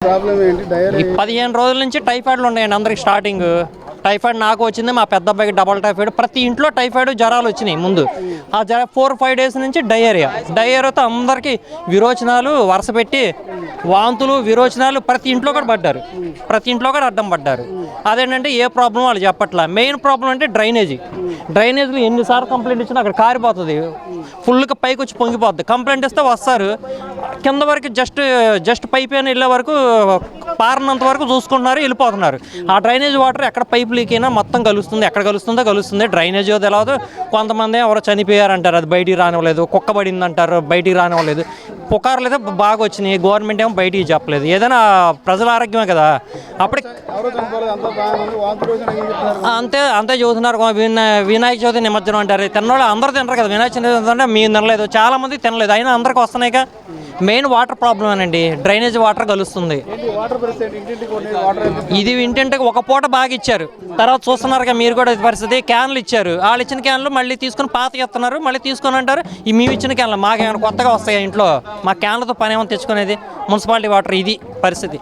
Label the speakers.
Speaker 1: ఈ 15 రోజుల నుంచి టైఫాయిడ్లు ఉన్నాయండి అందరికి. స్టార్టింగ్ టైఫాయిడ్ నాకు వచ్చింది, మా పెద్ద అబ్బాయికి డబల్ టైఫాయిడ్. ప్రతి ఇంట్లో టైఫాయిడ్ జ్వరాలు వచ్చినాయి ముందు. ఆ 4-5 డేస్ నుంచి డయేరియాతో అందరికీ విరోచనాలు వరుస పెట్టి, వాంతులు, విరోచనాలు ప్రతి ఇంట్లో కూడా పడ్డారు. ప్రతి ఇంట్లో కూడా అడ్డం పడ్డారు. అదేంటంటే ఏ ప్రాబ్లం వాళ్ళు చెప్పట్లా. మెయిన్ ప్రాబ్లం అంటే డ్రైనేజీలు ఎన్నిసార్లు కంప్లైంట్ ఇచ్చినా అక్కడ కారిపోతుంది, ఫుల్గా పైకి వచ్చి పొంగిపోద్ది. కంప్లైంట్ ఇస్తే వస్తారు, కింద వరకు జస్ట్ పైప్ అయినా వెళ్ళే వరకు పారినంత వరకు చూసుకుంటున్నారు, వెళ్ళిపోతున్నారు. ఆ డ్రైనేజ్ వాటర్ ఎక్కడ పైప్ లీక్ అయినా మొత్తం కలుస్తుంది. ఎక్కడ కలుస్తుంది. డ్రైనేజ్ తెలియదు. కొంతమంది ఎవరో చనిపోయారంటారు, అది బయటికి రానివ్వలేదు. కుక్క పడింది అంటారు, బయటికి రానివ్వలేదు. పుకార్లు అయితే బాగా వచ్చినాయి, గవర్నమెంట్ ఏమో బయటికి చెప్పలేదు. ఏదైనా ప్రజల ఆరోగ్యమే కదా. అప్పటికి అంతే చూస్తున్నారు. వినాయక చవితి నిమజ్జనం అంటారు, తిన్నోళ్ళు అందరూ తినరు కదా. వినాయక చవితి అంటే మేము తినలేదు, చాలా మంది తినలేదు, అయినా అందరికి వస్తున్నాయిగా. మెయిన్ వాటర్ ప్రాబ్లమేనండి, డ్రైనేజ్ వాటర్ కలుస్తుంది. ఇది ఇంటింటికి ఒక పూట బాగా ఇచ్చారు, తర్వాత చూస్తున్నారుగా మీరు కూడా పరిస్థితి. క్యాన్లు ఇచ్చారు, వాళ్ళు ఇచ్చిన క్యాన్లు మళ్ళీ తీసుకుని పాతకి ఇస్తున్నారు, మళ్ళీ తీసుకొని అంటారు ఈ మేము ఇచ్చిన క్యాన్లు మాకేమైనా కొత్తగా వస్తాయి ఇంట్లో. మా క్యాన్లతో పని ఏమైనా తెచ్చుకునేది. మున్సిపాలిటీ వాటర్ ఇది పరిస్థితి.